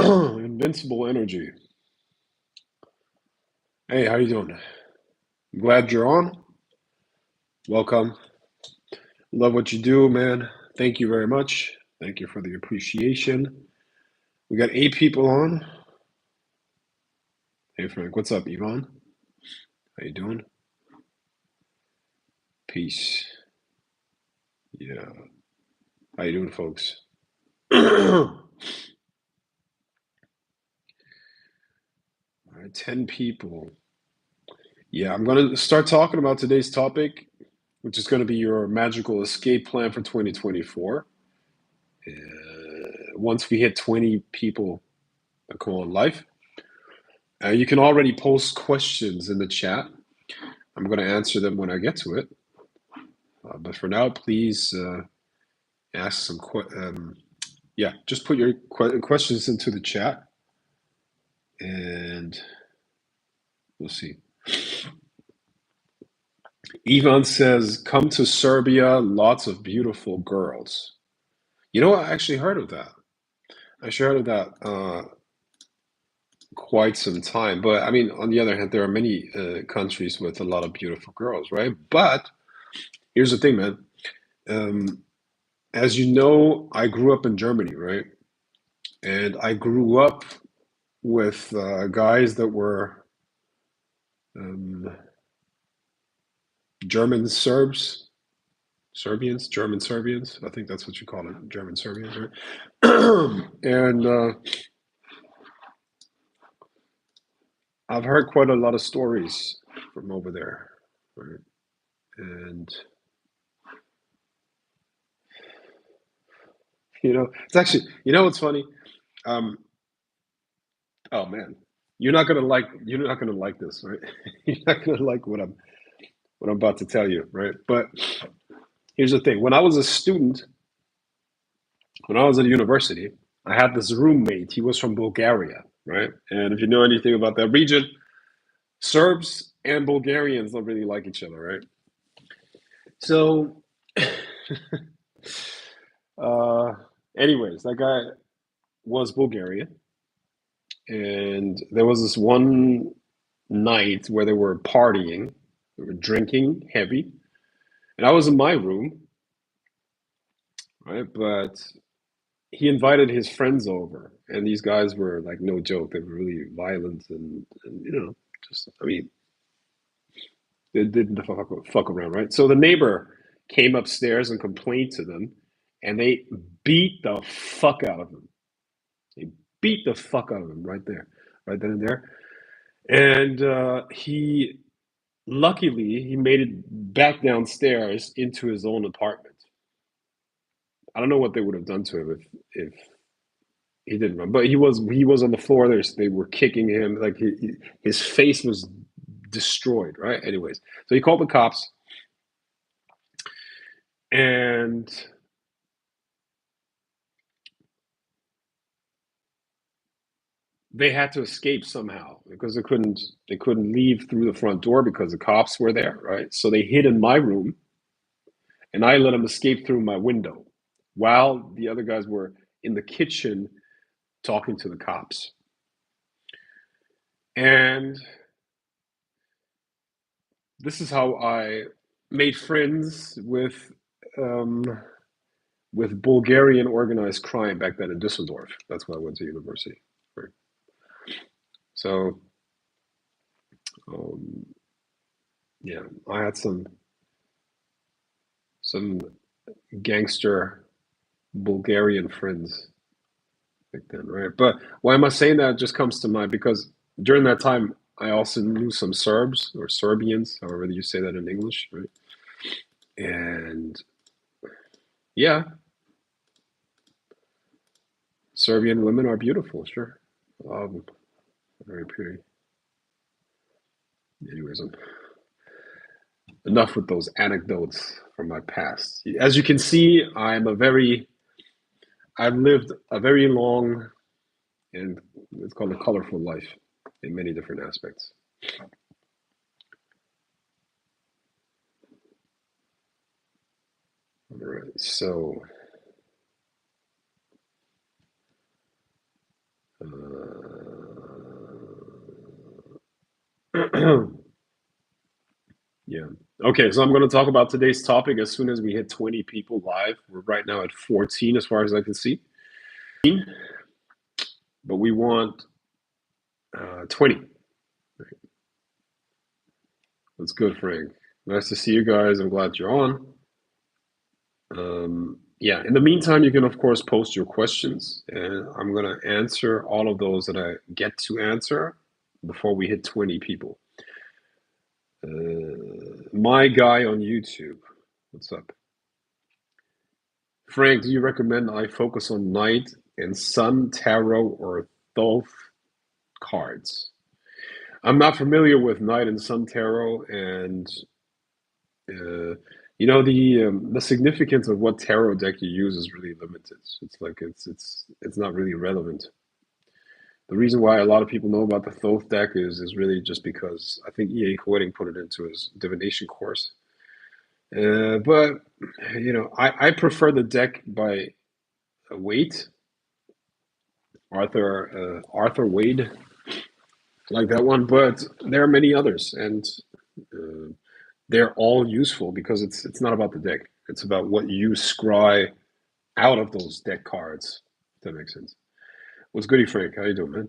Invincible energy. Hey, how you doing? Glad you're on. Welcome. Love what you do, man. Thank you very much. Thank you for the appreciation. We got 8 people on. Hey, Frank, what's up, Yvonne? How you doing? Peace. Yeah. How you doing, folks? All right, 10 people. Yeah, I'm going to start talking about today's topic, which is going to be your magical escape plan for 2024. Once we hit 20 people that come on live, you can already post questions in the chat. I'm going to answer them when I get to it. But for now, please ask some yeah, just put your questions into the chat and we'll see. Ivan says, come to Serbia, lots of beautiful girls. You know what? I actually heard of that. I actually heard of that quite some time. But I mean, on the other hand, there are many countries with a lot of beautiful girls, right? But here's the thing, man. As you know, I grew up in Germany, right? And I grew up with guys that were um, German Serbs, Serbians, German Serbians. I think that's what you call it, German Serbians, right? And I've heard quite a lot of stories from over there, right? And it's actually, what's funny? Um, oh man, you're not gonna like this, right? You're not gonna like what I'm about to tell you, right? But here's the thing: when I was a student, when I was at university, I had this roommate. He was from Bulgaria, right? And if you know anything about that region, Serbs and Bulgarians don't really like each other, right? So, uh, anyways, that guy was Bulgarian, and there was this one night where they were partying, they were drinking heavy, and I was in my room, right? But he invited his friends over, and these guys were like no joke. They were really violent, and just I mean, they didn't fuck around, right? So the neighbor came upstairs and complained to them, and they beat the fuck out of him. They beat the fuck out of him right there, right then and there. And he luckily he made it back downstairs into his own apartment. I don't know what they would have done to him if he didn't run, but he was on the floor. They were kicking him like his face was destroyed. Right. Anyways, so he called the cops, and they had to escape somehow because they couldn't leave through the front door because the cops were there. Right. So they hid in my room, and I let them escape through my window, while the other guys were in the kitchen talking to the cops. And this is how I made friends um, with Bulgarian organized crime back then in Düsseldorf. That's where I went to university. Right. So um, yeah, I had some gangster Bulgarian friends back then, right? But why am I saying that? It just comes to mind because during that time I also knew some Serbs or Serbians, however you say that in English, right? And yeah, Serbian women are beautiful, sure. Um, very pretty. Anyways, enough with those anecdotes from my past. As you can see, I've lived a very long and it's called a colorful life in many different aspects. All right, so Yeah. Okay, so I'm going to talk about today's topic as soon as we hit 20 people live. We're right now at 14 as far as I can see, but we want 20. That's good, Frank. Nice to see you guys. I'm glad you're on. Yeah, in the meantime, you can, of course, post your questions, and I'm going to answer all of those that I get to answer before we hit 20 people. My guy on YouTube, what's up? Frank, do you recommend I focus on night and sun tarot or Thoth cards? I'm not familiar with night and sun tarot, and uh, the significance of what tarot deck you use is really limited. It's like it's not really relevant. The reason why a lot of people know about the Thoth deck is really just because I think E.A. Coding put it into his divination course. But I prefer the deck by weight. Arthur Wade, like that one, but there are many others, and uh, they're all useful because it's not about the deck. It's about what you scry out of those deck cards. If that makes sense. What's goody, Frank? How you doing, man?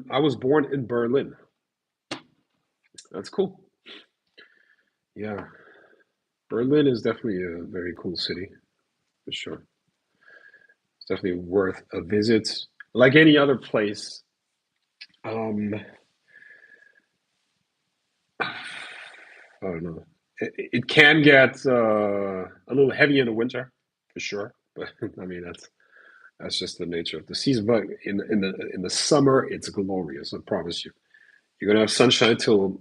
I was born in Berlin. That's cool. Yeah, Berlin is definitely a very cool city for sure. It's definitely worth a visit. Like any other place, um, I don't know. It can get a little heavy in the winter, for sure. But I mean, that's just the nature of the season. But in the summer, it's glorious. I promise you. You're gonna have sunshine till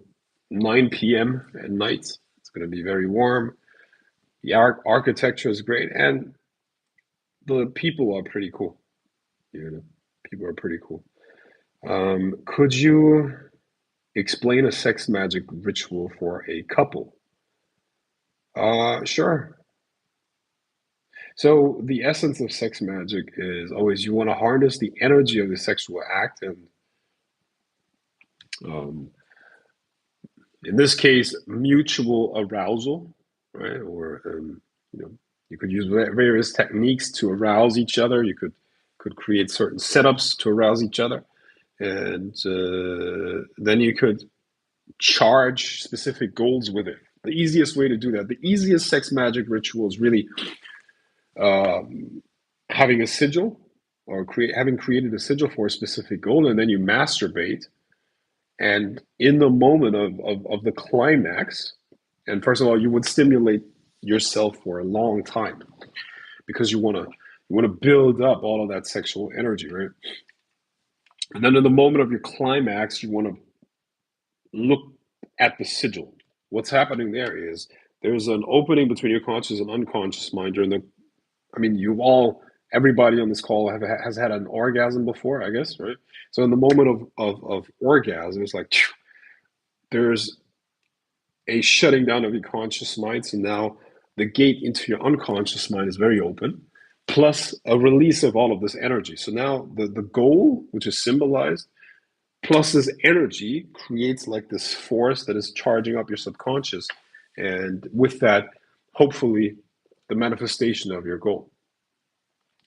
9 p.m. at night. It's gonna be very warm. The architecture is great, and the people are pretty cool. You know, people are pretty cool. Could you explain a sex magic ritual for a couple? Sure. So the essence of sex magic is always you want to harness the energy of the sexual act, and um, in this case, mutual arousal, right? Or you could use various techniques to arouse each other. You could create certain setups to arouse each other, and then you could charge specific goals with it. The easiest way to do that, the easiest sex magic ritual is really having a sigil or having created a sigil for a specific goal, and then you masturbate. And in the moment of the climax, and first of all, you would stimulate yourself for a long time because you want to build up all of that sexual energy, right? And then in the moment of your climax, you want to look at the sigil. What's happening there is there's an opening between your conscious and unconscious mind during the. I mean, everybody on this call has had an orgasm before, I guess, right? So in the moment of orgasm, it's like there's a shutting down of your conscious mind. So now the gate into your unconscious mind is very open, plus a release of all of this energy. So now the goal, which is symbolized, plus this energy creates like this force that is charging up your subconscious. And with that, hopefully, the manifestation of your goal.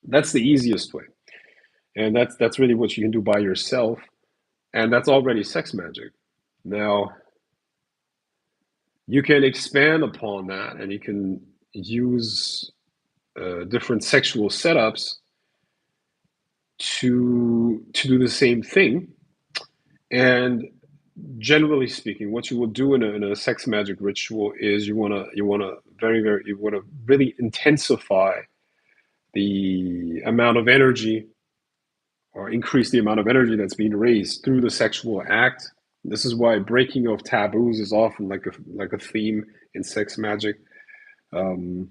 That's the easiest way. And that's really what you can do by yourself. And that's already sex magic. Now, you can expand upon that and you can use different sexual setups to do the same thing. And generally speaking, what you will do in a sex magic ritual is you want to really intensify the amount of energy or increase the amount of energy that's being raised through the sexual act. This is why breaking of taboos is often like a theme in sex magic, um,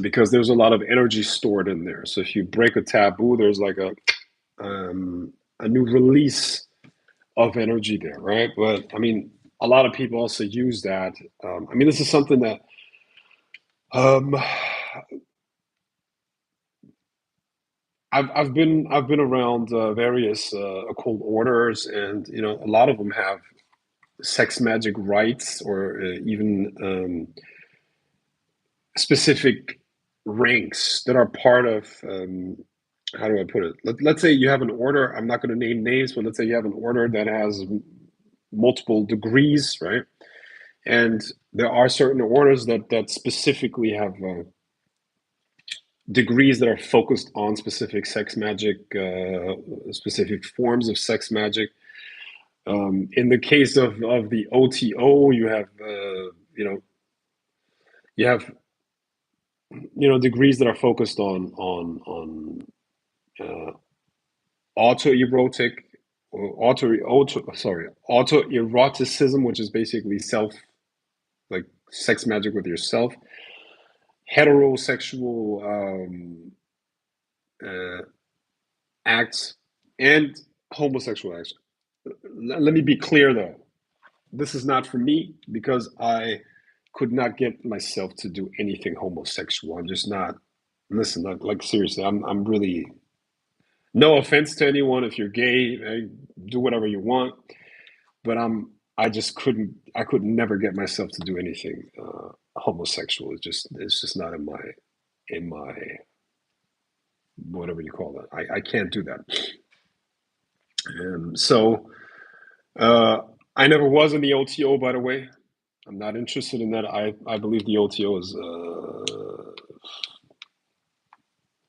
because there's a lot of energy stored in there. So if you break a taboo, there's like a new release of energy there, right? But I mean, a lot of people also use that. I mean, this is something that um, I've been around various occult orders, and a lot of them have sex magic rites, or even specific ranks that are part of. How do I put it? Let's say you have an order. I'm not going to name names, but let's say you have an order that has multiple degrees, right? And there are certain orders that specifically have degrees that are focused on specific sex magic, specific forms of sex magic. In the case of the OTO, you have you have degrees that are focused on uh, autoerotic or autoeroticism, which is basically self, like sex magic with yourself, heterosexual uh, acts, and homosexual acts. Let me be clear though, this is not for me because I could not get myself to do anything homosexual. I'm just not. Listen, like seriously, I'm really, no offense to anyone if you're gay, do whatever you want, but I just couldn't. I could never get myself to do anything homosexual. It's just not in my whatever you call that. I can't do that. So uh, I never was in the OTO, by the way. I'm not interested in that. I believe the OTO is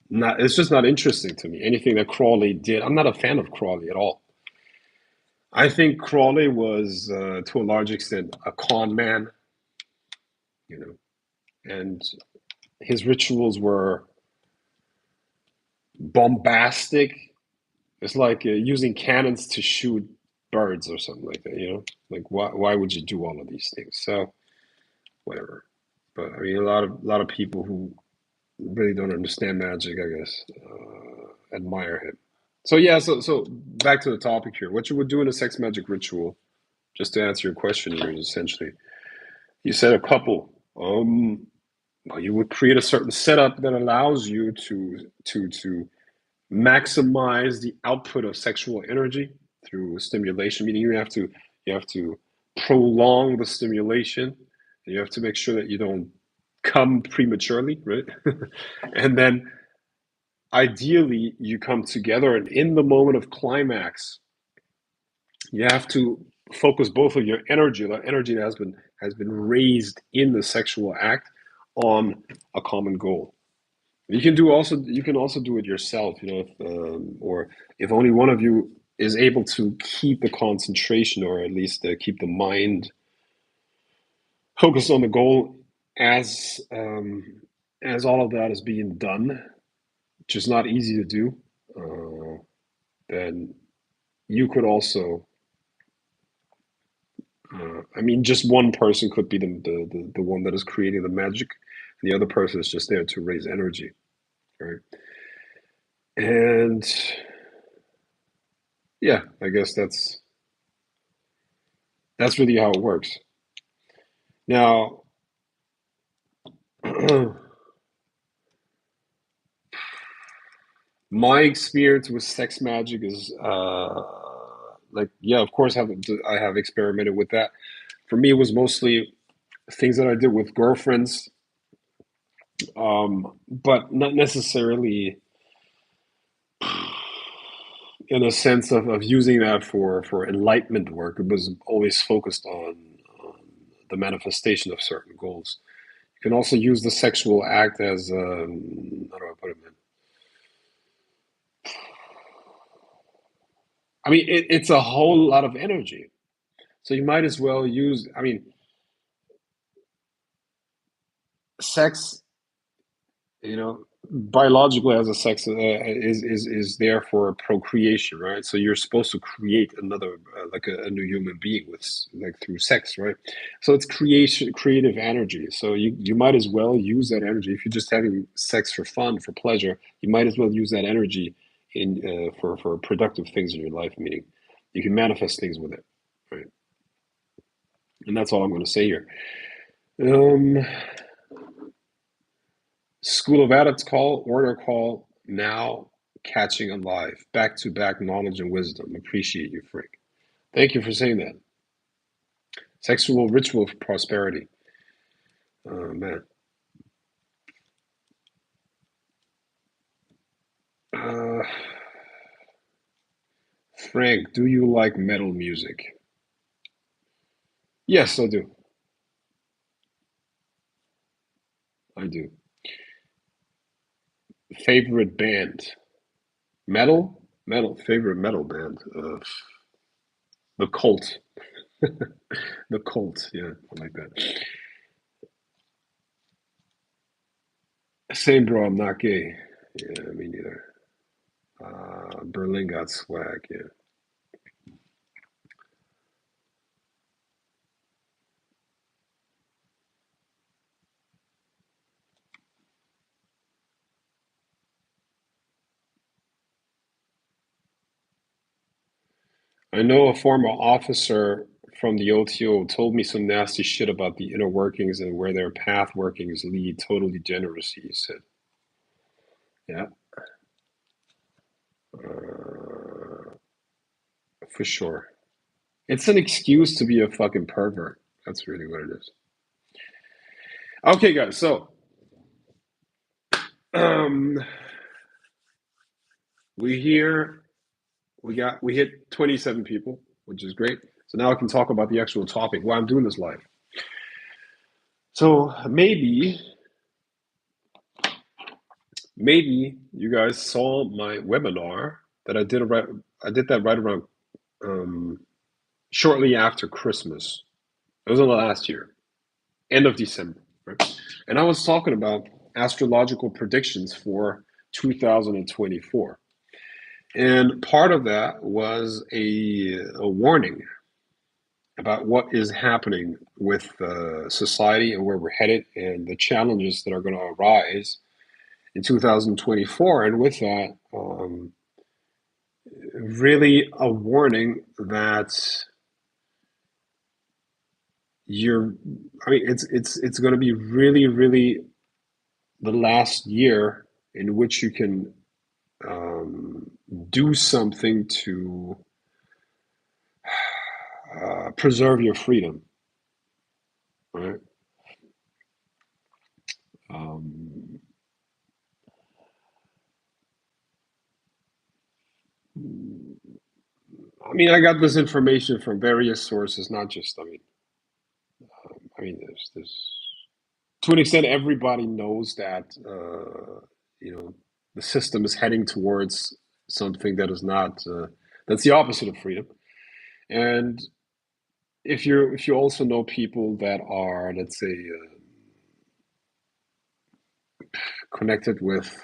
not. It's just not interesting to me. Anything that Crawley did, I'm not a fan of Crawley at all. I think Crawley was, to a large extent, a con man, you know, and his rituals were bombastic. It's like using cannons to shoot birds or something like that. Like why would you do all of these things? So whatever. But I mean, a lot of people who really don't understand magic, I guess, admire him. So yeah, so back to the topic here. What you would do in a sex magic ritual, just to answer your question here, is essentially you said a couple. Well, you would create a certain setup that allows you to maximize the output of sexual energy through stimulation. Meaning you have to prolong the stimulation. And you have to make sure that you don't come prematurely, right? And then ideally you come together, and in the moment of climax you have to focus both of your energy, the energy that has been raised in the sexual act, on a common goal. You can also do it yourself, or if only one of you is able to keep the concentration, or at least keep the mind focused on the goal as all of that is being done, which is not easy to do. Then you could also, I mean, just one person could be the one that is creating the magic, and the other person is just there to raise energy, right? And yeah, I guess that's really how it works. Now, my experience with sex magic is like, yeah, of course, I have experimented with that. For me, it was mostly things that I did with girlfriends, but not necessarily in a sense of using that for enlightenment work. It was always focused on the manifestation of certain goals. You can also use the sexual act as, how do I put it, man? I mean, it's a whole lot of energy. So you might as well use, I mean, sex, biologically as a sex is there for procreation, right? So you're supposed to create another, like a new human being with, like, through sex, right? So it's creation, creative energy. So you might as well use that energy if you're just having sex for fun, for pleasure. You might as well use that energy in for productive things in your life. Meaning, you can manifest things with it, right? And that's all I'm going to say here. Um, School of Adepts call, order call now. catching alive. Back to back knowledge and wisdom. Appreciate you, Frank. Thank you for saying that. Sexual ritual for prosperity. Oh, man. Uh, Frank, do you like metal music? Yes, I do. I do. Favorite band? Metal? Metal. Favorite metal band? The Cult. The Cult. Yeah, I like that. Same, bro. I'm not gay. Yeah, me neither. Berlin got swag. Yeah. I know a former officer from the OTO told me some nasty shit about the inner workings and where their path workings lead. Total degeneracy, he said. Yeah, for sure. It's an excuse to be a fucking pervert. That's really what it is. Okay, guys. So, um, we here we hit 27 people, which is great. So now I can talk about the actual topic. Why I'm doing this live. So maybe you guys saw my webinar that I did that right around um, shortly after Christmas. It was in the last year, end of December, right? And I was talking about astrological predictions for 2024. And part of that was a warning about what is happening with society and where we're headed and the challenges that are going to arise in 2024. And with that, really a warning that you're, I mean, it's going to be really, really the last year in which you can um, do something to preserve your freedom, right? Um, I mean, I got this information from various sources, not just. I mean, there's to an extent, everybody knows that you know the system is heading towards something that is not that's the opposite of freedom. And if you also know people that are, let's say, connected with,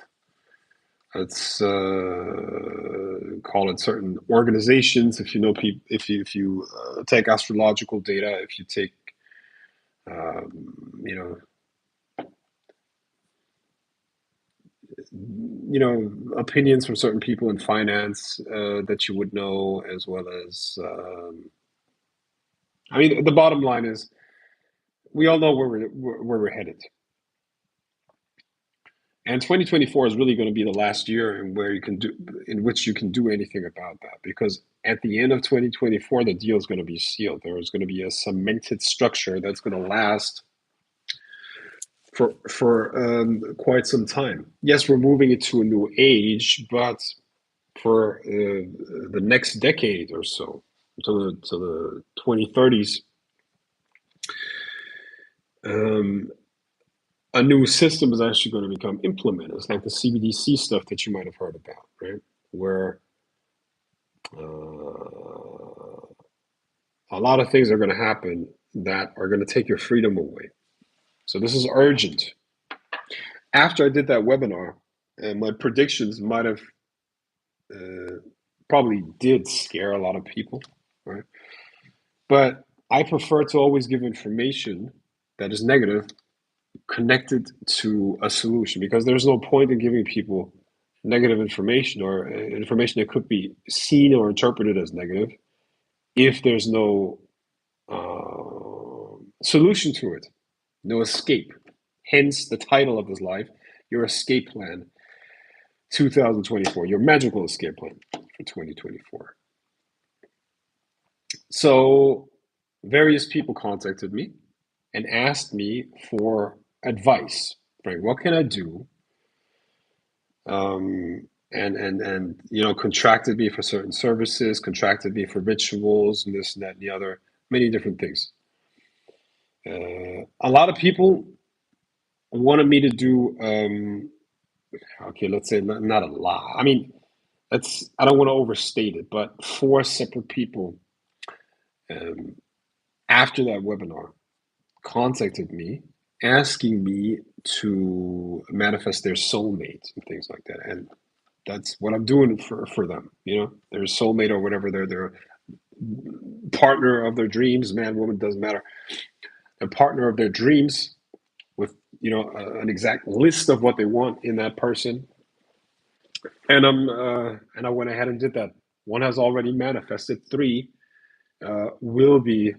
let's call it certain organizations. If you know people, if you take astrological data, if you take you know opinions from certain people in finance that you would know, as well as I mean, the bottom line is we all know where we're headed, and 2024 is really going to be the last year in which you can do anything about that, because at the end of 2024 the deal is going to be sealed. There is going to be a cemented structure that's going to last for quite some time. Yes, we're moving into a new age, but for the next decade or so, to the 2030s, um, a new system is actually going to become implemented. It's like the CBDC stuff that you might have heard about, right? Where a lot of things are going to happen that are going to take your freedom away. So this is urgent. After I did that webinar, and my predictions might have uh, probably did scare a lot of people, right? But I prefer to always give information that is negative connected to a solution, because there's no point in giving people negative information or information that could be seen or interpreted as negative if there's no solution to it, no escape. Hence the title of this live, your escape plan. 2024, your magical escape plan for 2024. So various people contacted me and asked me for advice. Frank, what can I do? And contracted me for certain services, contracted me for rituals and this and that and the other, many different things. A lot of people wanted me to do okay, let's say not a lot. I mean, that's I don't want to overstate it, but four separate people um, after that webinar contacted me asking me to manifest their soulmates and things like that. And that's what I'm doing for them. Their soulmate or whatever, their partner of their dreams, man, woman, doesn't matter. A partner of their dreams with an exact list of what they want in that person. And I went ahead and did that. One has already manifested. Three will be.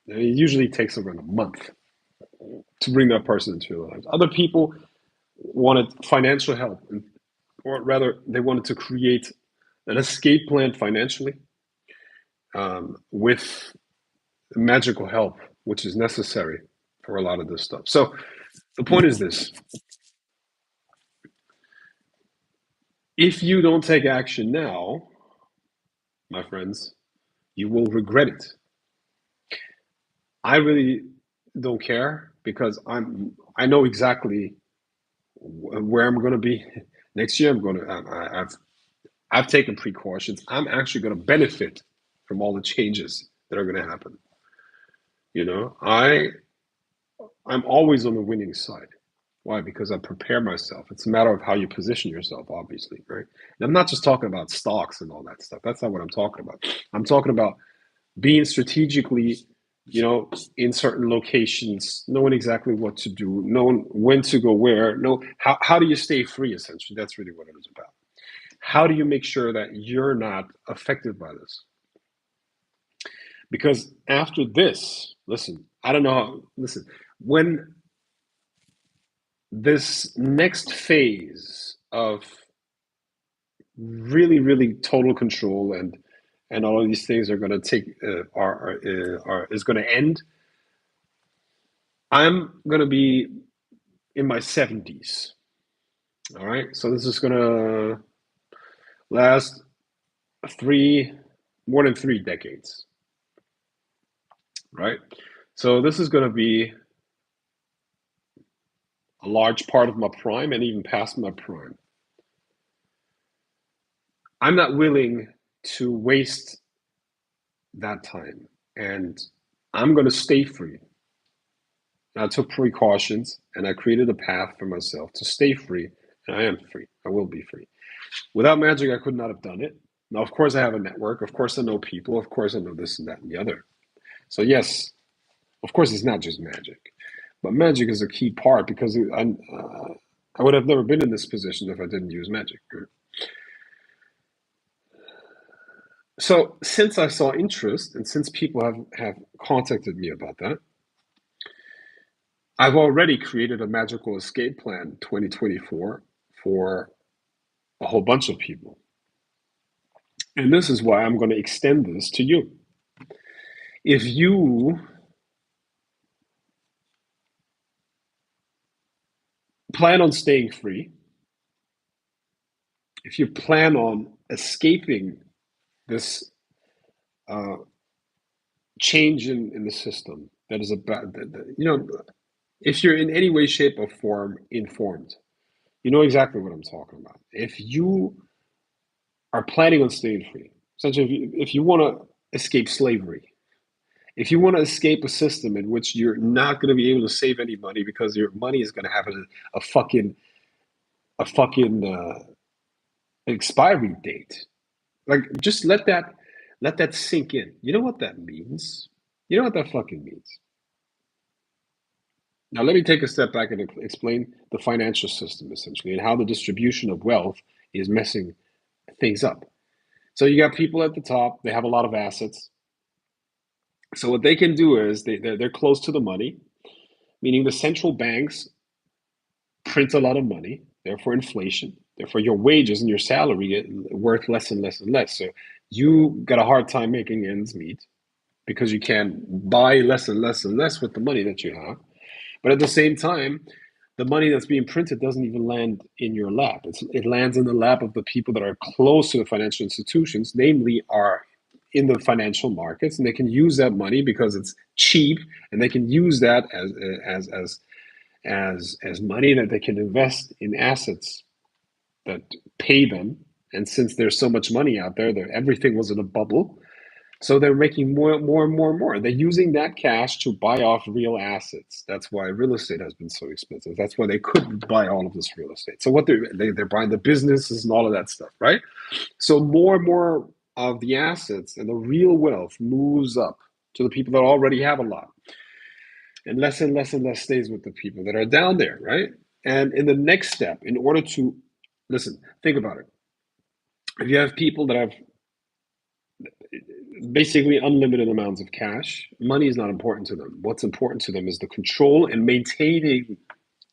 It usually takes around a month to bring that person into your lives. Other people wanted financial help, or rather, they wanted to create an escape plan financially with magical help, which is necessary for a lot of this stuff. So the point is this: if you don't take action now, my friends, you will regret it. I really don't care because I know exactly where I'm going to be next year. I've taken precautions. I'm actually going to benefit from all the changes that are going to happen. I'm always on the winning side. Why? Because I prepare myself. It's a matter of how you position yourself, obviously, right? And I'm not just talking about stocks and all that stuff. That's not what I'm talking about. I'm talking about being strategically, in certain locations, knowing exactly what to do, knowing when to go where, know how do you stay free, essentially. That's really what it is about. How do you make sure that you're not affected by this? Because after this, listen, I don't know listen, when this next phase of really, really total control and all of these things are going to take are is going to end, I'm going to be in my 70s. All right, so this is going to last more than 3 decades, right? So this is going to be a large part of my prime and even past my prime. I'm not willing to waste that time, and I'm going to stay free. I took precautions and I created a path for myself to stay free, and I am free. I will be free. Without magic, I could not have done it. Now, of course, I have a network. Of course, I know people. Of course, I know this and that and the other. So, yes, of course, it's not just magic, but magic is a key part because I would have never been in this position if I didn't use magic. So, since I saw interest and since people have contacted me about that, I've already created a magical escape plan 2024 for a whole bunch of people. And this is why I'm going to extend this to you. If you plan on staying free, if you plan on escaping this uh, change in the system that is about, if you're in any way, shape, or form informed, you know exactly what I'm talking about. If you are planning on staying free, such as if you want to escape slavery, if you want to escape a system in which you're not going to be able to save any money because your money is going to have a fucking expiry date. Like, just let that sink in. You know what that means? You know what that fucking means? Now, let me take a step back and explain the financial system essentially and how the distribution of wealth is messing things up. So you got people at the top, they have a lot of assets. So what they can do is they're close to the money, meaning the central banks print a lot of money. therefore inflation, therefore your wages and your salary get worth less and less and less. So you got a hard time making ends meet because you can buy less and less and less with the money that you have. But at the same time, the money that's being printed doesn't even land in your lap. It lands in the lap of the people that are close to the financial institutions, namely are in the financial markets, and they can use that money because it's cheap, and they can use that as money that they can invest in assets that pay them. And since there's so much money out there, that everything was in a bubble, so they're making more, more, and more, and more. They're using that cash to buy off real assets. That's why real estate has been so expensive. That's why they couldn't buy all of this real estate. So what they're buying the businesses and all of that stuff, right? So more and more of the assets and the real wealth moves up to the people that already have a lot, and less stays with the people that are down there, right? And in the next step, in order to listen, think about it. If you have people that have basically unlimited amounts of cash, money is not important to them. What's important to them is the control and maintaining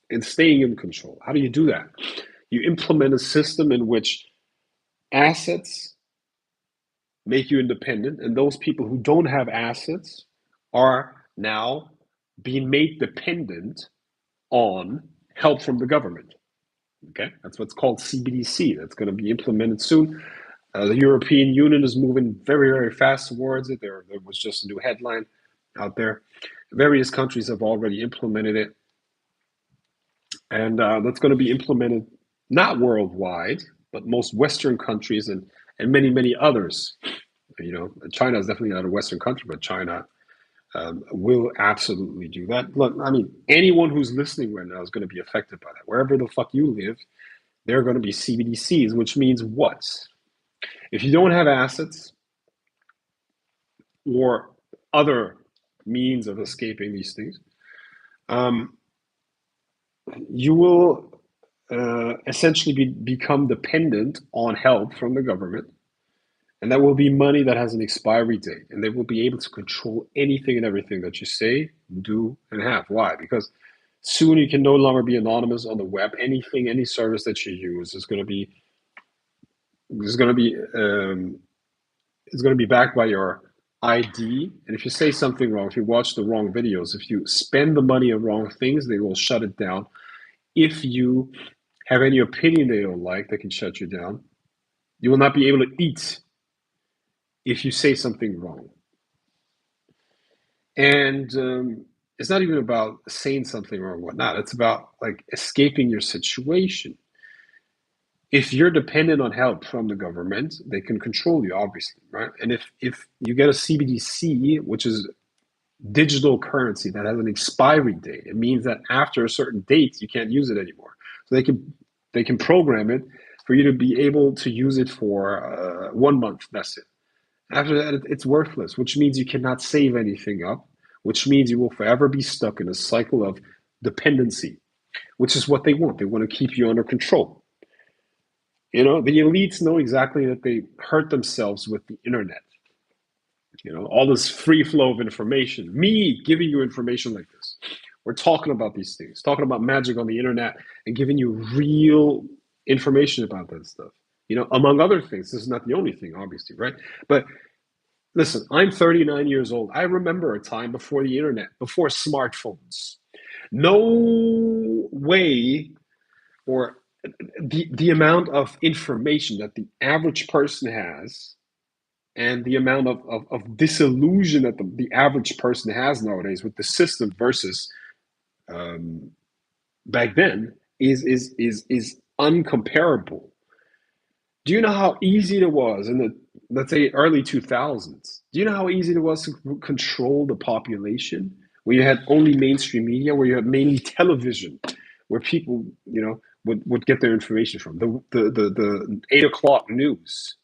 and staying in control. How do you do that? You implement a system in which assets make you independent, and those people who don't have assets are now being made dependent on help from the government. Okay, that's what's called CBDC. That's going to be implemented soon. The European Union is moving very, very fast towards it. There was just a new headline out there. Various countries have already implemented it, and that's going to be implemented not worldwide, but most Western countries and many, many others. You know, China is definitely not a Western country, but China will absolutely do that. Look, I mean, anyone who's listening right now is going to be affected by that. Wherever the fuck you live, there are going to be CBDCs, which means what? If you don't have assets or other means of escaping these things, um, you will essentially become dependent on help from the government. And that will be money that has an expiry date. And they will be able to control anything and everything that you say, do, and have. Why? Because soon you can no longer be anonymous on the web. Anything, any service that you use is going to be is going to be backed by your ID. And if you say something wrong, if you watch the wrong videos, if you spend the money on wrong things, they will shut it down. If you have any opinion they don't like, they can shut you down. You will not be able to eat if you say something wrong. And it's not even about saying something or whatnot. It's about like escaping your situation. If you're dependent on help from the government, they can control you, obviously, right? And if you get a CBDC, which is digital currency that has an expiry date, it means that after a certain date you can't use it anymore. So they can program it for you to be able to use it for 1 month. That's it. After that, it's worthless, which means you cannot save anything up, which means you will forever be stuck in a cycle of dependency, which is what they want. They want to keep you under control. You know, the elites know exactly that they hurt themselves with the internet. You know, all this free flow of information, me giving you information like this. We're talking about these things, talking about magic on the internet and giving you real information about that stuff. You know, among other things, this is not the only thing, obviously, right? But listen, I'm 39 years old. I remember a time before the internet, before smartphones. No way, or the amount of information that the average person has and the amount of disillusion that the average person has nowadays with the system versus um, back then is uncomparable. Do you know how easy it was in the, let's say, early 2000s? Do you know how easy it was to control the population? Where you had only mainstream media, where you had mainly television, where people, you know, would get their information from. The 8 o'clock news.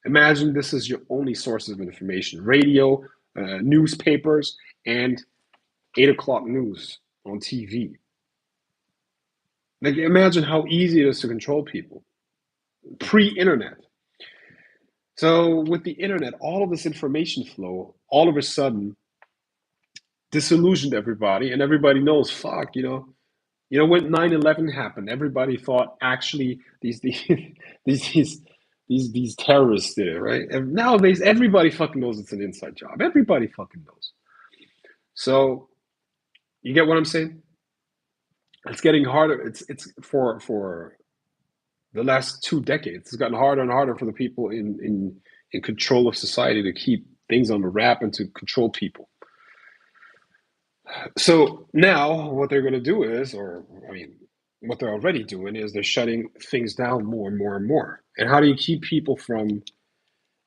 Imagine this is your only sources of information: radio, newspapers, and 8 o'clock news on TV. Like, imagine how easy it is to control people pre-internet. So with the internet, all of this information flow, all of a sudden, disillusioned everybody, and everybody knows, fuck, you know, When 9/11 happened, everybody thought actually these these these terrorists did it, right? And nowadays, everybody fucking knows it's an inside job. Everybody fucking knows. So you get what I'm saying? It's getting harder. It's for the last 2 decades. It's gotten harder and harder for the people in control of society to keep things on the wrap and to control people. So now what they're going to do is, or I mean, what they're already doing is they're shutting things down more and more and more. And how do you keep people from,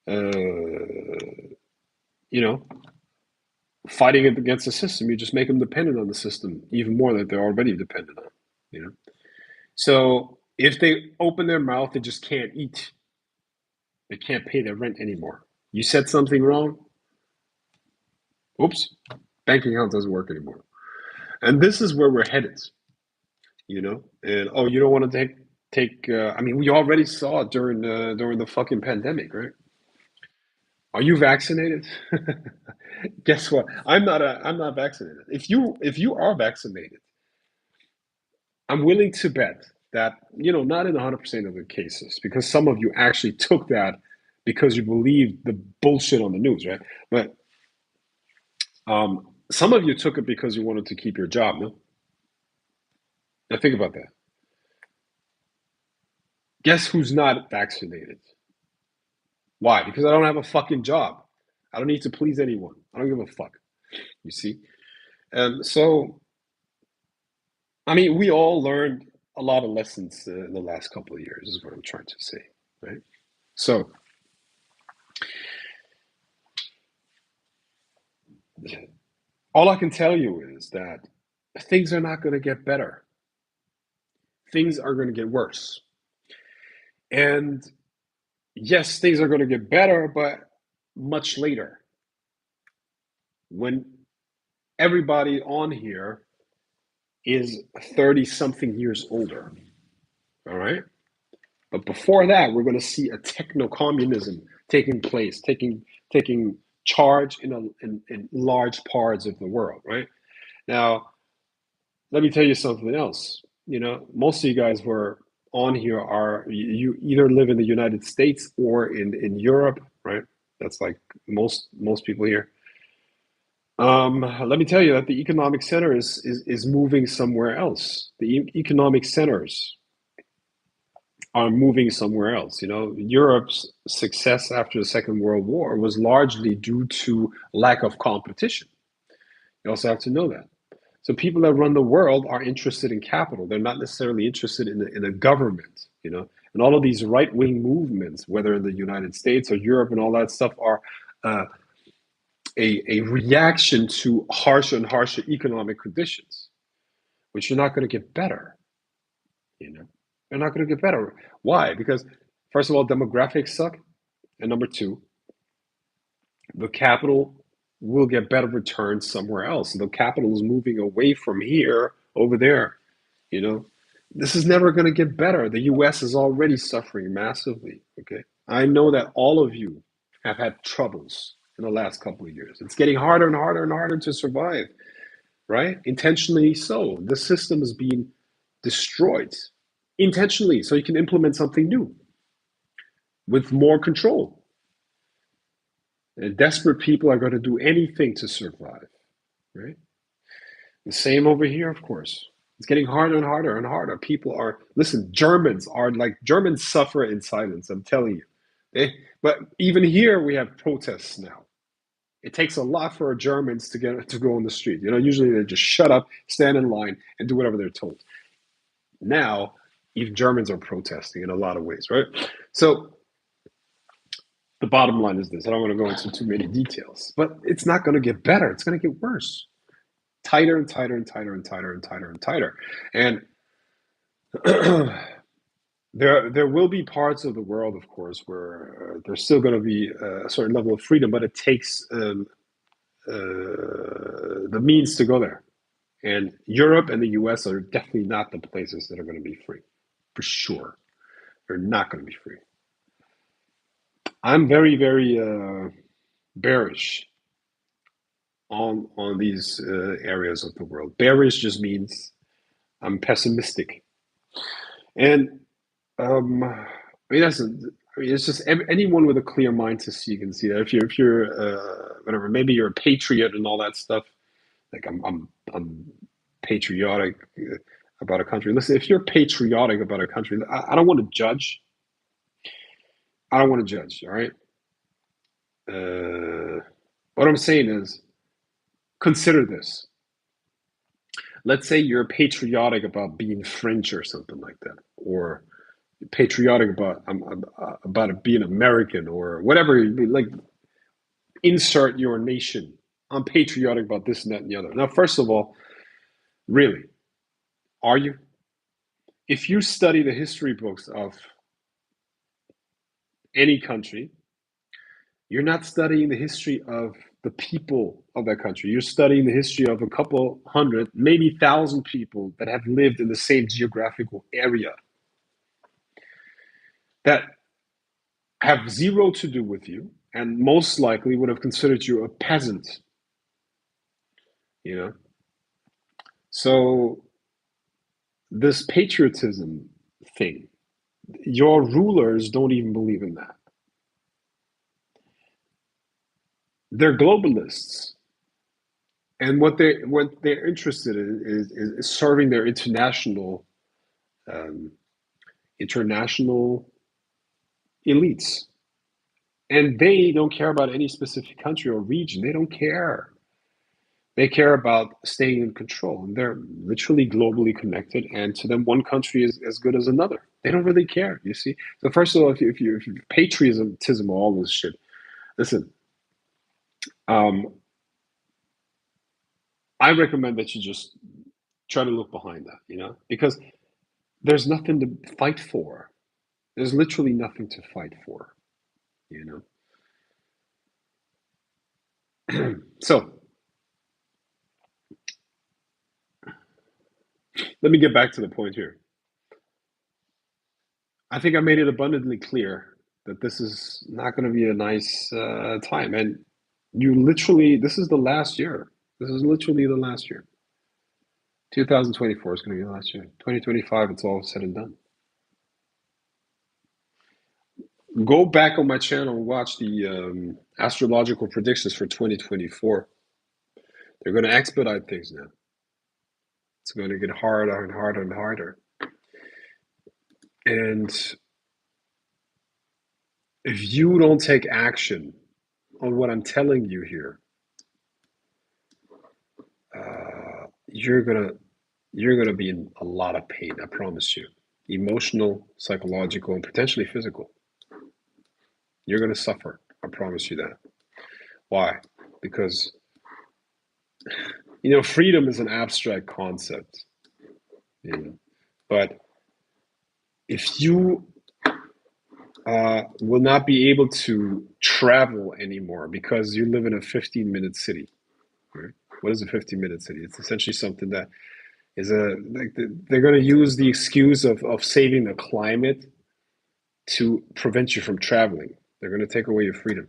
you know, fighting against the system? You just make them dependent on the system even more that they're already dependent on. You know. So if they open their mouth, they just can't eat. They can't pay their rent anymore. You said something wrong. Oops, bank account doesn't work anymore. And this is where we're headed. And oh, you don't want to take. I mean, we already saw it during the fucking pandemic, right? Are you vaccinated? Guess what? I'm not vaccinated. If you are vaccinated, I'm willing to bet that not in 100% of the cases, because some of you actually took that because you believed the bullshit on the news, right? But some of you took it because you wanted to keep your job. No, now think about that. Guess who's not vaccinated? Why? Because I don't have a fucking job. I don't need to please anyone. I don't give a fuck. You see? So, I mean, we all learned a lot of lessons in the last couple of years, is what I'm trying to say, right? So, all I can tell you is that things are not going to get better. Things are going to get worse. And yes, things are going to get better, but much later when everybody on here is 30 something years older. All right. But before that, we're going to see a techno communism taking place, taking charge in large parts of the world. Right now, let me tell you something else. Most of you guys who are on here are you either live in the United States or in Europe, right? That's like most people here. Let me tell you that the economic center is moving somewhere else. The economic centers are moving somewhere else. Europe's success after the Second World War was largely due to lack of competition. You also have to know that. So people that run the world are interested in capital. They're not necessarily interested in a government. And all of these right-wing movements, whether in the United States or Europe and all that stuff, are uh, a reaction to harsher and harsher economic conditions, which are not going to get better. They're not going to get better. Why? Because first of all, demographics suck, and number two, the capital will get better returns somewhere else. And the capital is moving away from here over there. You know, this is never going to get better. The US is already suffering massively. Okay. I know that all of you have had troubles in the last couple of years. It's getting harder and harder and harder to survive, right? Intentionally so. The system is being destroyed intentionally so you can implement something new with more control. And desperate people are going to do anything to survive, right? The same over here, of course. It's getting harder and harder and harder. Listen, Germans suffer in silence, I'm telling you. But even here, we have protests now. It takes a lot for Germans to go on the street. Usually they just shut up, stand in line, and do whatever they're told. Now, even Germans are protesting in a lot of ways, right? So the bottom line is this. I don't want to go into too many details, but it's not going to get better. It's going to get worse. Tighter and tighter and tighter and tighter and tighter and tighter. And there will be parts of the world, of course, where there's still going to be a certain level of freedom, but it takes the means to go there. And Europe and the US are definitely not the places that are going to be free. For sure. They're not going to be free. I'm very, very bearish on these areas of the world. Bearish just means I'm pessimistic. And I mean, it's just anyone with a clear mind to see can see that. If you're whatever, maybe you're a patriot and all that stuff. Like I'm patriotic about a country. Listen, if you're patriotic about a country, I don't want to judge. I don't want to judge. All right. Uh, what I'm saying is, consider this. Let's say you're patriotic about being French or something like that, or patriotic about being American or whatever. Like, insert your nation. I'm patriotic about this and that and the other. Now, first of all, really, are you? If you study the history books of any country, you're not studying the history of the people of that country. You're studying the history of a couple hundred, maybe thousand people that have lived in the same geographical area that have zero to do with you and most likely would have considered you a peasant, you know? So, this patriotism thing, your rulers don't even believe in that. They're globalists. And what they're interested in is serving their um, international elites, and they don't care about any specific country or region. They don't care. They care about staying in control, and they're literally globally connected. And to them, one country is as good as another. They don't really care. You see. So first of all, if you patriotism, all this shit. Listen, um, I recommend that you just try to look behind that. Because there's nothing to fight for. There's literally nothing to fight for. You So let me get back to the point here. I think I made it abundantly clear that this is not going to be a nice time. And this is the last year. This is literally the last year. 2024 is going to be the last year. 2025, it's all said and done. Go back on my channel and watch the astrological predictions for 2024. They're going to expedite things now. It's going to get harder and harder and harder. And if you don't take action on what I'm telling you here, you're gonna be in a lot of pain. I promise you, emotional, psychological, and potentially physical. You're gonna suffer. I promise you that. Why? Because freedom is an abstract concept. But if you will not be able to travel anymore because you live in a 15-minute city, right? What is a 15-minute city? It's essentially something that is they're going to use the excuse of saving the climate to prevent you from traveling. They're going to take away your freedom.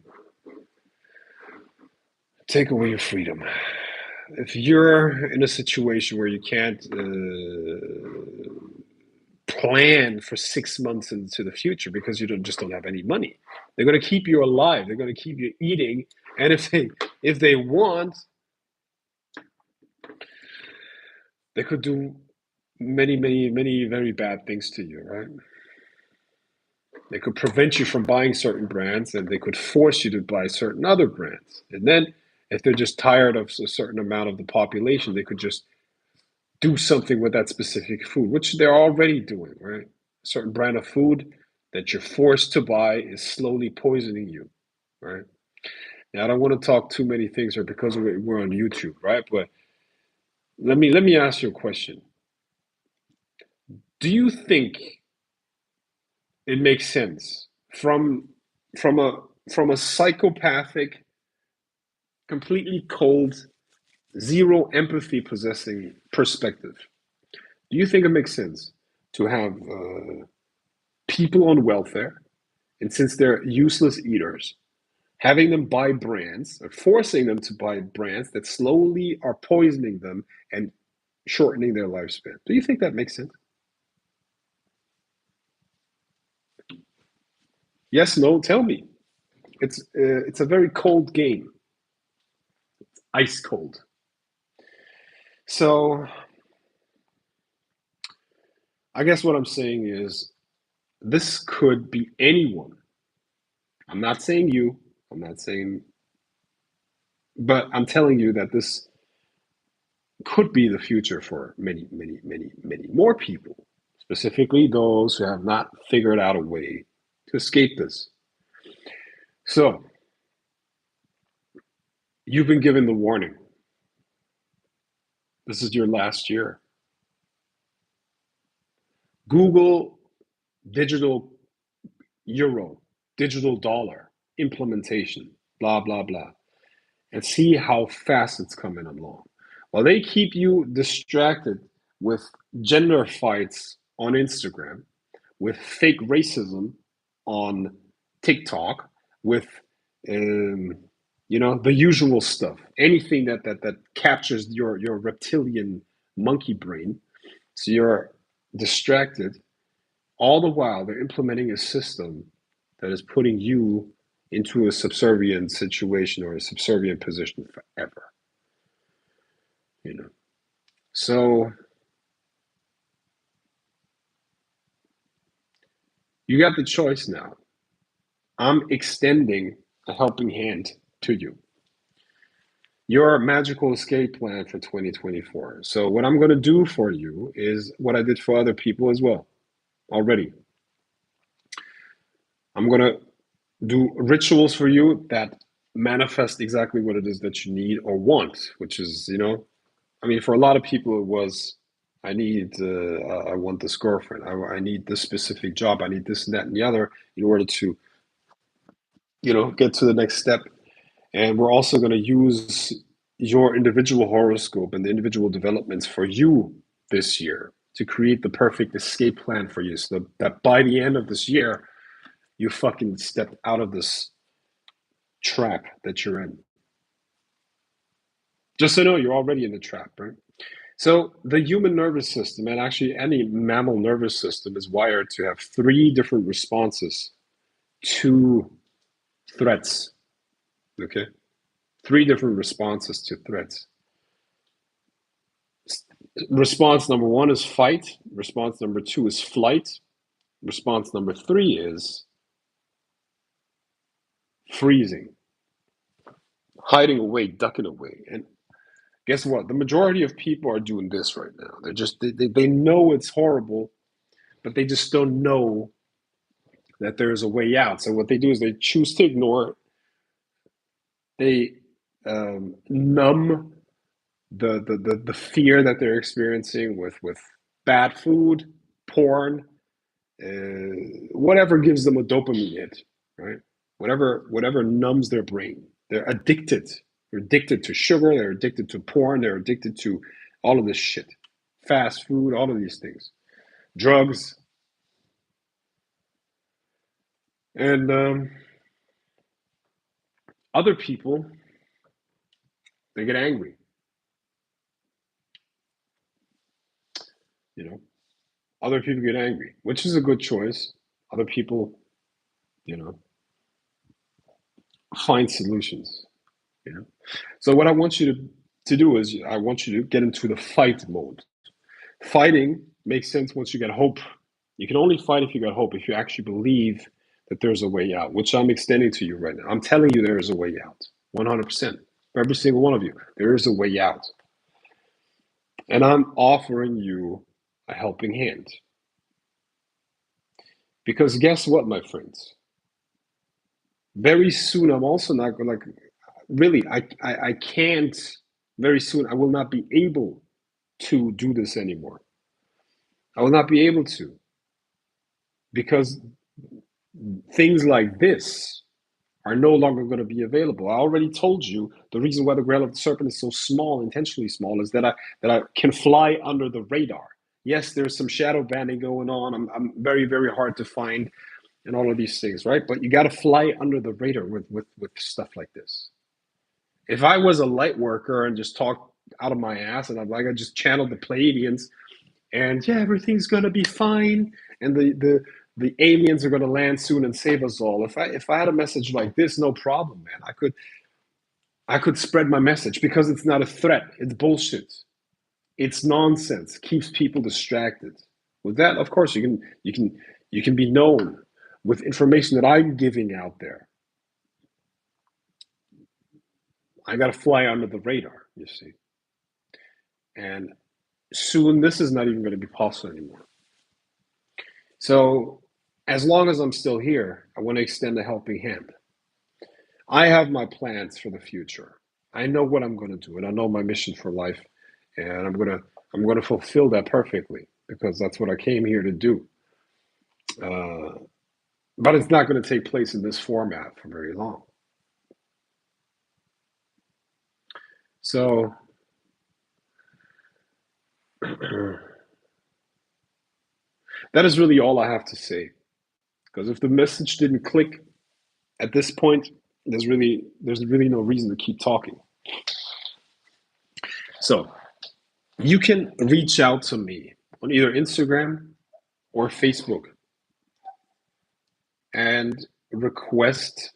Take away your freedom. If you're in a situation where you can't plan for 6 months into the future because you just don't have any money, they're going to keep you alive. They're going to keep you eating, and if they want, they could do many, many, many very bad things to you, right? They could prevent you from buying certain brands, and they could force you to buy certain other brands. And then, if they're just tired of a certain amount of the population, they could just do something with that specific food, which they're already doing, right? A certain brand of food that you're forced to buy is slowly poisoning you, right? Now, I don't want to talk too many things here because we're on YouTube, right? But let me ask you a question. Do you think it makes sense from a from a psychopathic, completely cold, zero empathy possessing perspective? Do you think it makes sense to have people on welfare, and since they're useless eaters, having them buy brands or forcing them to buy brands that slowly are poisoning them and shortening their lifespan. Do you think that makes sense? Yes, no, tell me. It's a very cold game, ice cold. So I guess what I'm saying is this could be anyone. I'm not saying you. I'm not saying, but I'm telling you that this could be the future for many, many, many, many more people, specifically those who have not figured out a way to escape this. So you've been given the warning. This is your last year. Google digital euro, digital dollar implementation, blah, blah, blah, and see how fast it's coming along. While they keep you distracted with gender fights on Instagram, with fake racism on TikTok, with um, the usual stuff, anything that captures your reptilian monkey brain, so you're distracted. All the while, they're implementing a system that is putting you into a subservient situation or a subservient position forever. You know, so you got the choice now. I'm extending a helping hand to you. Your magical escape plan for 2024. So, what I'm going to do for you is what I did for other people as well already. I'm going to do rituals for you that manifest exactly what it is that you need or want, which is, I mean, for a lot of people, it was, I want this girlfriend. I need this specific job. I need this and that and the other in order to, get to the next step. And we're also going to use your individual horoscope and the individual developments for you this year to create the perfect escape plan for you so that by the end of this year, you fucking step out of this trap that you're in. Just so you know, you're already in the trap, right? So the human nervous system, and actually any mammal nervous system, is wired to have three different responses to threats. Okay, three different responses to threats. Response number one is fight. Response number two is flight. Response number three is freezing, hiding away, ducking away. And guess what? The majority of people are doing this right now. They know it's horrible, but they just don't know that there is a way out. So what they do is they choose to ignore it. They numb the fear that they're experiencing with bad food, porn, whatever gives them a dopamine hit, right? Whatever numbs their brain. They're addicted. They're addicted to sugar. They're addicted to porn. They're addicted to all of this shit, fast food, all of these things, drugs, and other people, they get angry. You know, other people get angry, which is a good choice. Other people, you know, find solutions. You know, so what I want you to do is I want you to get into the fight mode. Fighting makes sense once you get hope. You can only fight if you got hope, if you actually believe that there's a way out, which I'm extending to you right now. I'm telling you there is a way out, 100%. For every single one of you, there is a way out. And I'm offering you a helping hand. Because guess what, my friends? Very soon, I'm also not going to, like, really, I can't, very soon, I will not be able to do this anymore. I will not be able to because things like this are no longer going to be available. I already told you the reason why the grail of the serpent is so small, intentionally small, is that I can fly under the radar. Yes, there's some shadow banning going on. I'm very, very hard to find and all of these things, right? But you got to fly under the radar with stuff like this. If I was a light worker and just talk out of my ass, and I'm like, I just channeled the Pleiadians, and yeah, everything's gonna be fine, and the aliens are gonna land soon and save us all. If I had a message like this, no problem, man. I could spread my message because it's not a threat. It's bullshit. It's nonsense. Keeps people distracted. With that, of course, you can be known with information that I'm giving out there. I got to fly under the radar, you see. And soon, this is not even going to be possible anymore. So, as long as I'm still here, I want to extend a helping hand. I have my plans for the future. I know what I'm going to do, and I know my mission for life, and I'm gonna fulfill that perfectly because that's what I came here to do. Uh, but it's not going to take place in this format for very long. So that is really all I have to say. Because if the message didn't click at this point, there's really no reason to keep talking. So you can reach out to me on either Instagram or Facebook and request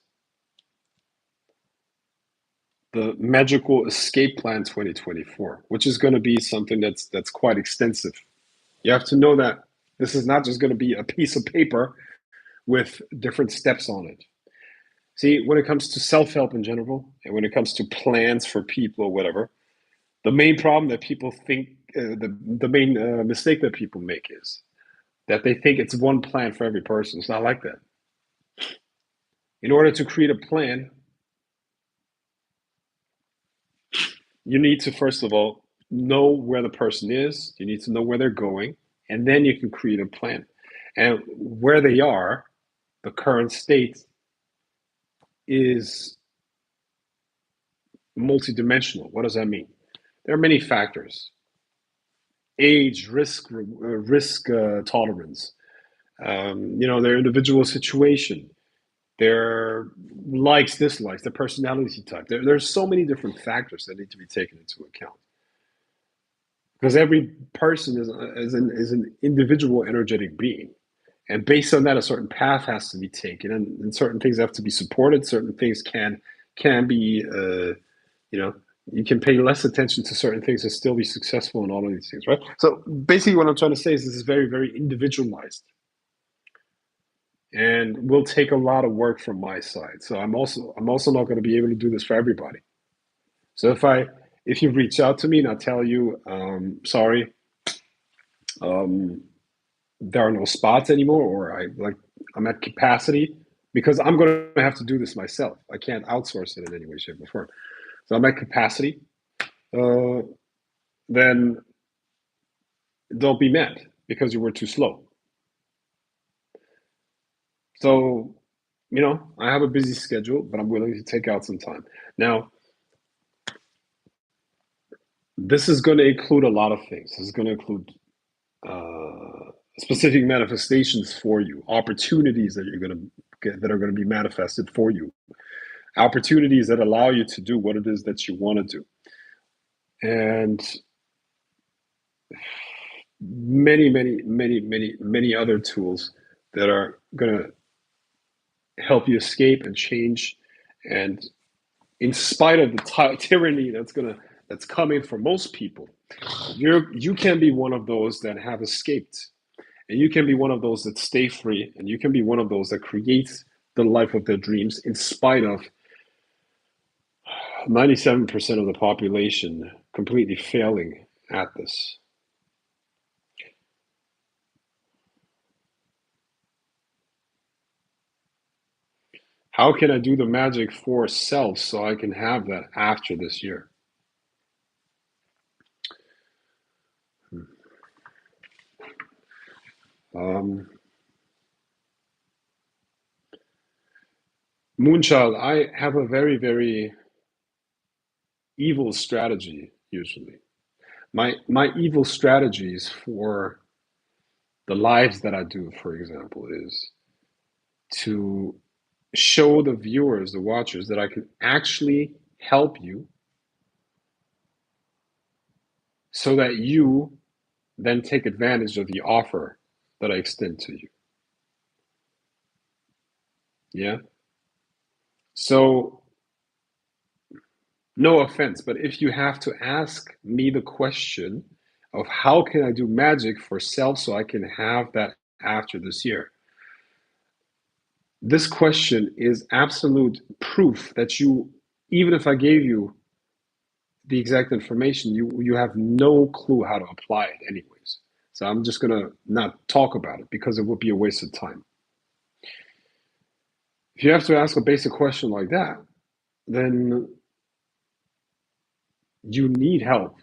the Magical Escape Plan 2024, which is going to be something that's quite extensive. You have to know that this is not just going to be a piece of paper with different steps on it. See, when it comes to self help in general, and when it comes to plans for people or whatever, the main problem that people think, the main mistake that people make is that they think it's one plan for every person. It's not like that. In order to create a plan, you need to, first of all, know where the person is, you need to know where they're going, and then you can create a plan. And where they are, the current state, is multidimensional. What does that mean? There are many factors: age, risk tolerance, their individual situation, their likes, dislikes, their personality type. There's so many different factors that need to be taken into account because every person is an individual energetic being. And based on that, a certain path has to be taken, and certain things have to be supported. Certain things can be, you know, you can pay less attention to certain things and still be successful in all of these things, right? So basically, what I'm trying to say is this is very, very individualized, and will take a lot of work from my side. So I'm also not going to be able to do this for everybody. So if you reach out to me and I tell you, sorry, um, there are no spots anymore, or I'm at capacity because I'm going to have to do this myself. I can't outsource it in any way, shape, or form. So I'm at capacity. Uh, then don't be mad because you were too slow. So, I have a busy schedule, but I'm willing to take out some time. Now, this is going to include a lot of things. This is going to include specific manifestations for you, opportunities that you're going to get that are going to be manifested for you, opportunities that allow you to do what it is that you want to do, and many, many, many, many, many other tools that are going to help you escape and change. And in spite of the tyranny that's coming for most people, you can be one of those that have escaped, and you can be one of those that stay free, and you can be one of those that creates the life of their dreams in spite of 97% of the population completely failing at this. How can I do the magic for self so I can have that after this year? Um, Moonchild, I have a very, very evil strategy usually. My evil strategies for the lives that I do, for example, is to show the viewers, the watchers, that I can actually help you so that you then take advantage of the offer that I extend to you. Yeah. So, no offense, but if you have to ask me the question of how can I do magic for self so I can have that after this year, this question is absolute proof that you, even if I gave you the exact information, you have no clue how to apply it anyways. So I'm just gonna not talk about it because it would be a waste of time. If you have to ask a basic question like that, then you need help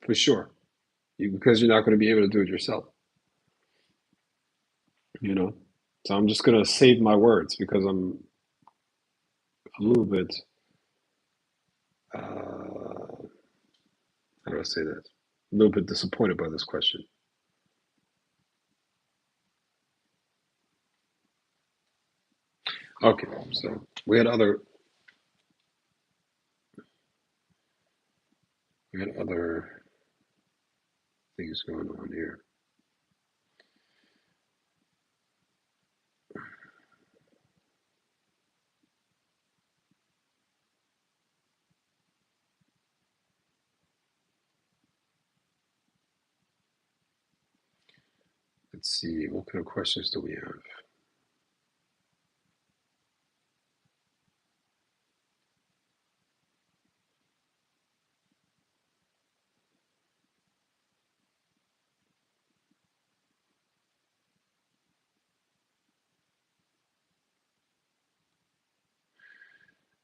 for sure, because you're not going to be able to do it yourself. You know, so I'm just gonna save my words because I'm a little bit. How do I say that? A little bit disappointed by this question. Okay, so we had other things going on here. Let's see, what kind of questions do we have?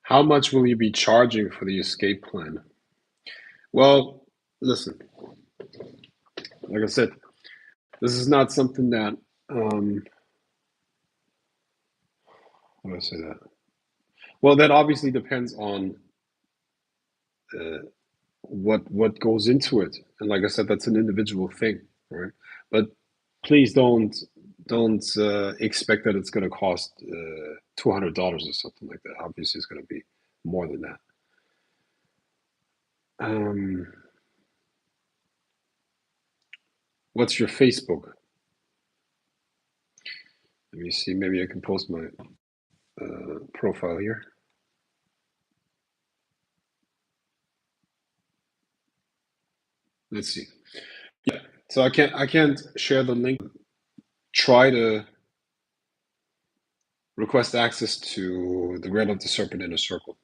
How much will you be charging for the escape plan? Well, listen, like I said, this is not something that, how do I say that? Well, that obviously depends on uh, what goes into it, and like I said, that's an individual thing, right? But please don't expect that it's going to cost $200 or something like that. Obviously, it's going to be more than that. Um, what's your Facebook? Let me see. Maybe I can post my profile here. Let's see. Yeah. So I can't share the link. Try to request access to the Grail of the Serpent Inner Circle.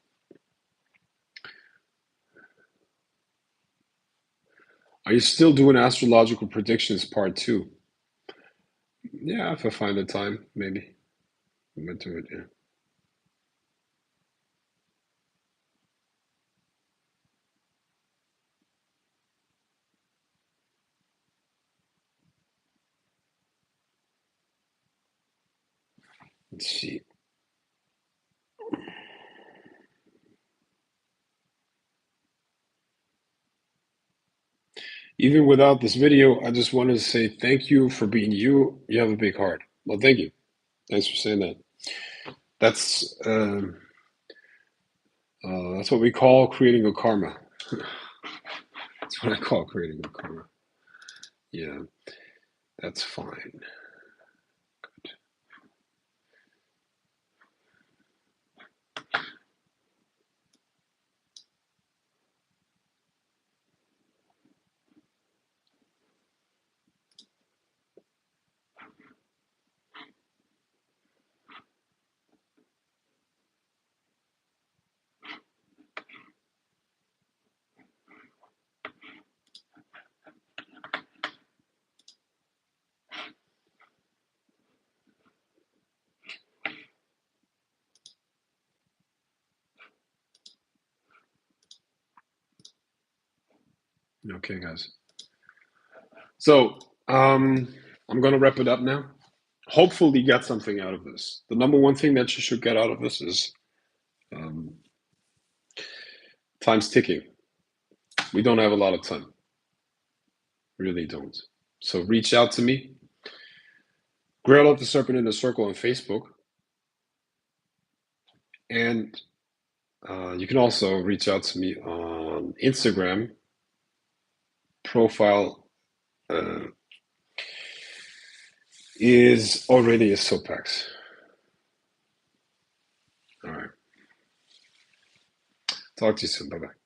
Are you still doing astrological predictions part two? Yeah, if I find the time, maybe. I'm into it, yeah. Let's see. Even without this video, I just wanted to say thank you for being you. You have a big heart. Well, thank you. Thanks for saying that. That's that's what we call creating a karma. That's what I call creating a karma. Yeah, that's fine. Okay, guys. So I'm gonna wrap it up now. Hopefully, you got something out of this. The number one thing that you should get out of this is um, time's ticking. We don't have a lot of time. Really don't. So reach out to me. Grail of the Serpent in the Circle on Facebook. And you can also reach out to me on Instagram profile is already a soapbox. All right. Talk to you soon. Bye bye.